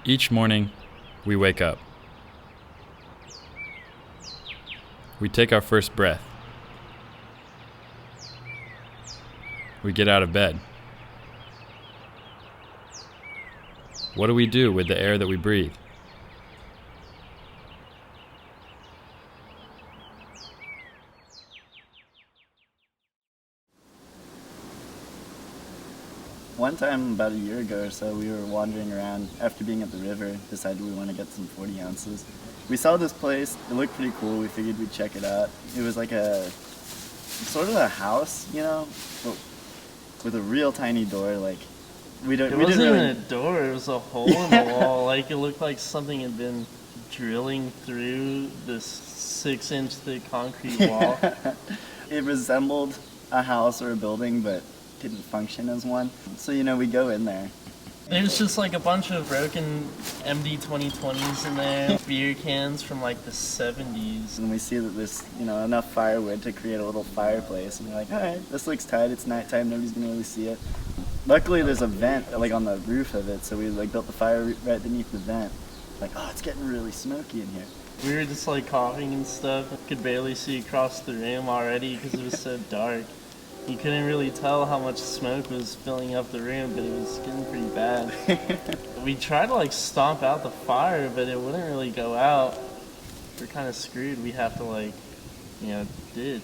Each morning, we wake up. We take our first breath. We get out of bed. What do we do with the air that we breathe? One time, about a year ago or so, we were wandering around after being at the river, decided we want to get some 40 ounces. We saw this place, it looked pretty cool, we figured we'd check it out. It was like sort of a house, you know, but with a real tiny door, like, It wasn't even a door, it was a hole in the wall, like it looked like something had been drilling through this 6-inch thick concrete wall. It resembled a house or a building, but didn't function as one. So, you know, we go in there. There's just like a bunch of broken MD 2020s in there, beer cans from like the 70s. And we see that there's, you know, enough firewood to create a little fireplace. And we're like, all right, this looks tight, it's nighttime, nobody's gonna really see it. Luckily there's a vent like on the roof of it, so we like built the fire right beneath the vent. Like, oh, it's getting really smoky in here. We were just like coughing and stuff. Could barely see across the room already because it was so dark. You couldn't really tell how much smoke was filling up the room, but it was getting pretty bad. We tried to like stomp out the fire, but it wouldn't really go out. We're kind of screwed. We have to like, you know, ditch.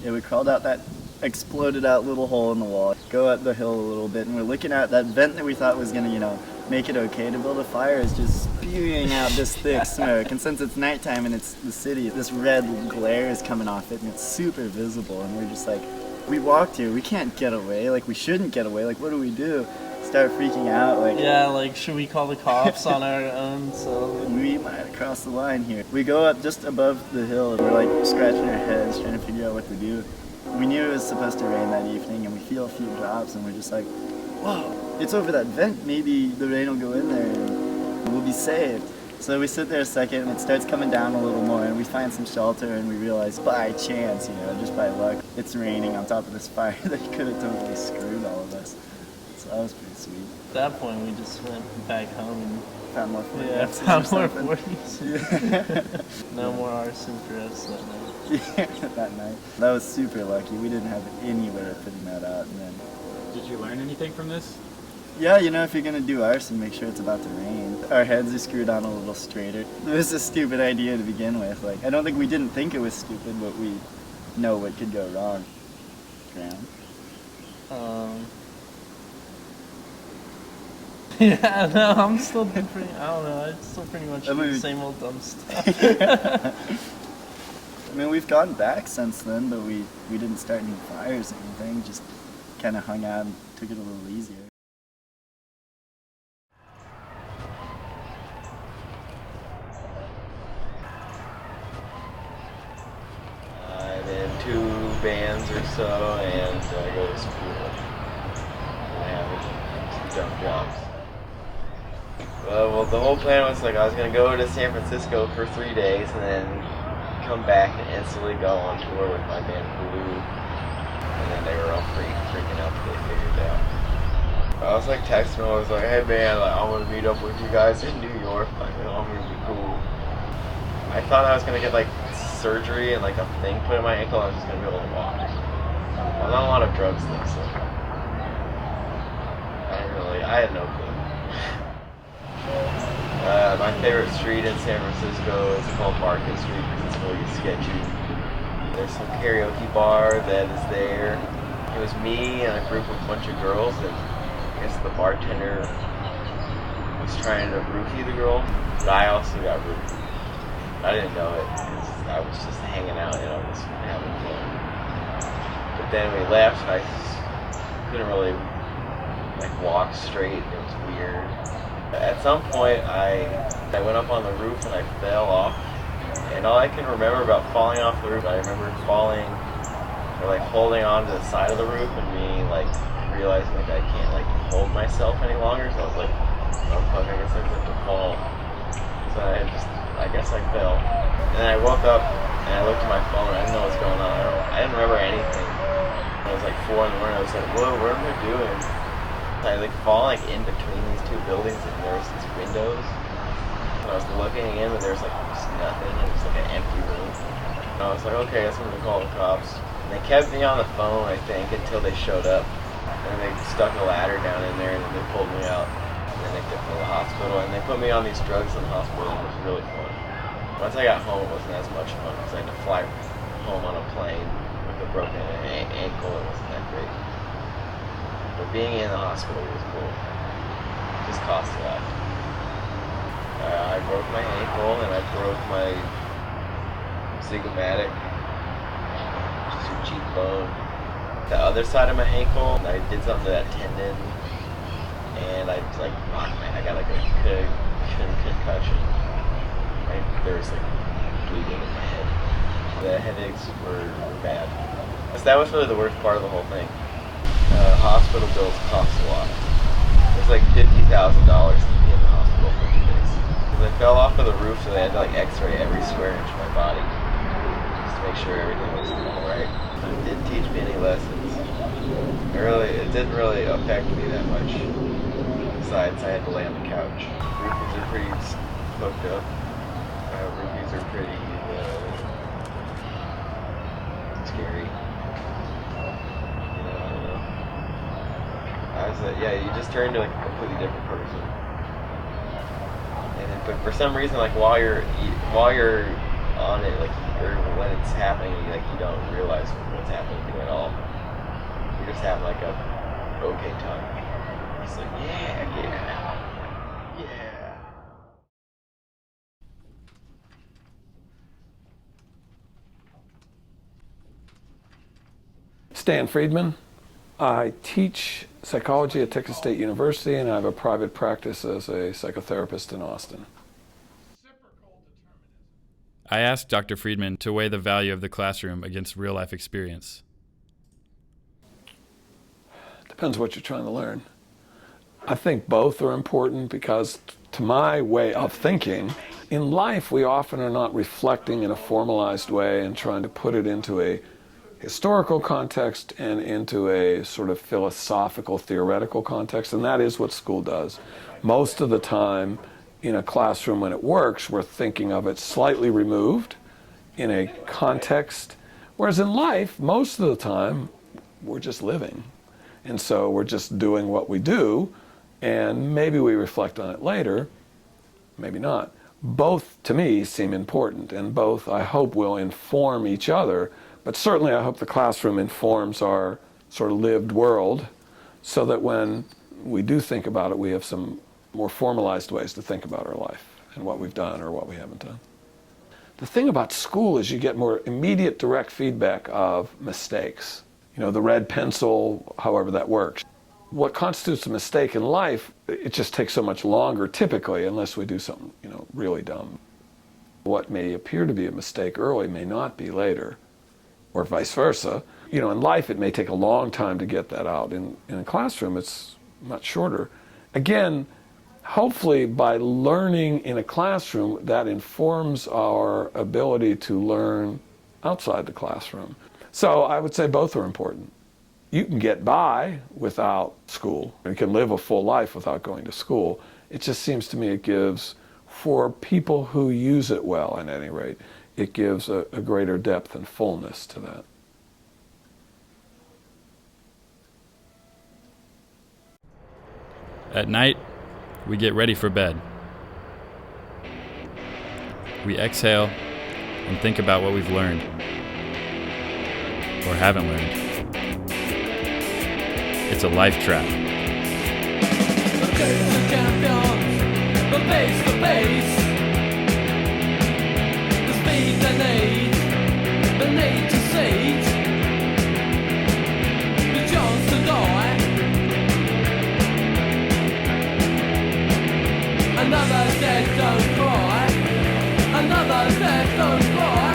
Yeah, we crawled out that exploded out little hole in the wall, go up the hill a little bit, and we're looking at that vent that we thought was gonna, you know, make it okay to build a fire is just spewing out this thick smoke. And since it's nighttime and it's the city, this red glare is coming off it and it's super visible. And we're just like, we walked here, we can't get away, like we shouldn't get away, like what do we do? Start freaking out, like... Yeah, like should we call the cops on our own self? We might have crossed the line here. We go up just above the hill and we're like scratching our heads, trying to figure out what to do. We knew it was supposed to rain that evening and we feel a few drops and we're just like, whoa, it's over that vent, maybe the rain will go in there and we'll be saved. So we sit there a second and it starts coming down a little more and we find some shelter and we realize by chance, you know, just by luck, it's raining on top of this fire that could have totally screwed all of us. So that was pretty sweet. At that point we just went back home and found more 40 yeah, ounces found or more something. 40s. No more arson for us that night. Yeah, that night. That was super lucky. We didn't have any way of putting that out. And then, Did you learn anything from this? yeah, you know, if you're gonna do arson, make sure it's about to rain. Our heads are screwed on a little straighter. It was a stupid idea to begin with. Like, I don't think we didn't think it was stupid, but we know what could go wrong. Drown. Yeah, no, I'm still pretty, I don't know, I still pretty much do the same old dumb stuff. I mean, we've gone back since then, but we didn't start any fires or anything. Just kind of hung out and took it a little easier. I'm in 2 bands or so, and I go to school. I have 2 dumb jobs. Well, the whole plan was like I was gonna go to San Francisco for 3 days, and then come back and instantly go on tour with my band Blue. And then they were all freaking out that they figured it out. I was like texting them, I was like, hey man, like, I want to meet up with you guys in New York, like, you know, I'm gonna be cool. I thought I was gonna get like surgery and like a thing put in my ankle and I was just gonna be able to walk. I was on a lot of drugs though, so I had no clue. My favorite street in San Francisco is called Market Street because it's really sketchy. There's some karaoke bar that is there. It was me and a group of a bunch of girls, and I guess the bartender was trying to roofie the girl, but I also got roofied. I didn't know it because I was just hanging out and I was having fun. But then we left and I couldn't really like walk straight. It was weird. At some point, I went up on the roof and I fell off. And all I can remember about falling off the roof, I remember falling or like holding on to the side of the roof and being like realizing like I can't like hold myself any longer. So I was like, oh fuck, I guess I have to fall. So I guess I fell. And then I woke up and I looked at my phone. I didn't know what was going on. I didn't remember anything. It was like 4 in the morning. I was like, whoa, what am I doing? I like fall like in between these two buildings, and there's these windows. And I was looking in, but there's like just nothing, and it's like an empty room. And I was like, okay, I guess I'm gonna call the cops. And they kept me on the phone, I think, until they showed up. And they stuck a ladder down in there, and they pulled me out. And then they took me to the hospital, and they put me on these drugs in the hospital, and it was really fun. Once I got home, it wasn't as much fun, because I had to fly home on a plane with a broken ankle. It wasn't that great. But being in the hospital was cool. It just cost a lot. I broke my ankle, and I broke my zygomatic, which is your cheekbone. The other side of my ankle, I did something to that tendon, and I like, I got like a concussion. There was like bleeding in my head. The headaches were bad. That was really the worst part of the whole thing. Hospital bills cost a lot. It was like $50,000 to be in the hospital for 2 days. Because I fell off of the roof, so they had to like x-ray every square inch of my body just to make sure everything was alright. It didn't teach me any lessons. It didn't really affect me that much. Besides, I had to lay on the couch. Roofies are pretty hooked up. Roofies are pretty scary. I don't know. You just turn into like a completely different person. And then, but for some reason, like while you're on it, like or when it's happening, you don't realize what's happening to you at all. You're just having like a okay time. It's like yeah. Stan Friedman. I teach psychology at Texas State University, and I have a private practice as a psychotherapist in Austin. I asked Dr. Friedman to weigh the value of the classroom against real-life experience. Depends what you're trying to learn. I think both are important because, to my way of thinking, in life we often are not reflecting in a formalized way and trying to put it into a historical context and into a sort of philosophical, theoretical context, and that is what school does. Most of the time in a classroom when it works, we're thinking of it slightly removed in a context, whereas in life, most of the time, we're just living. And so we're just doing what we do, and maybe we reflect on it later, maybe not. Both, to me, seem important, and both, I hope, will inform each other. But certainly I hope the classroom informs our sort of lived world so that when we do think about it, we have some more formalized ways to think about our life and what we've done or what we haven't done. The thing about school is you get more immediate direct feedback of mistakes. The red pencil, however that works. What constitutes a mistake in life, it just takes so much longer typically unless we do something, really dumb. What may appear to be a mistake early may not be later. Or vice versa. In life it may take a long time to get that out. In a classroom it's much shorter. Again, hopefully by learning in a classroom that informs our ability to learn outside the classroom. So I would say both are important. You can get by without school. You can live a full life without going to school. It just seems to me it gives, for people who use it well at any rate, it gives a greater depth and fullness to that. At night, we get ready for bed. We exhale and think about what we've learned or haven't learned. It's a life trap. The champions, the pace. The need to seize, the chance to die. Another dead don't cry, another dead don't cry.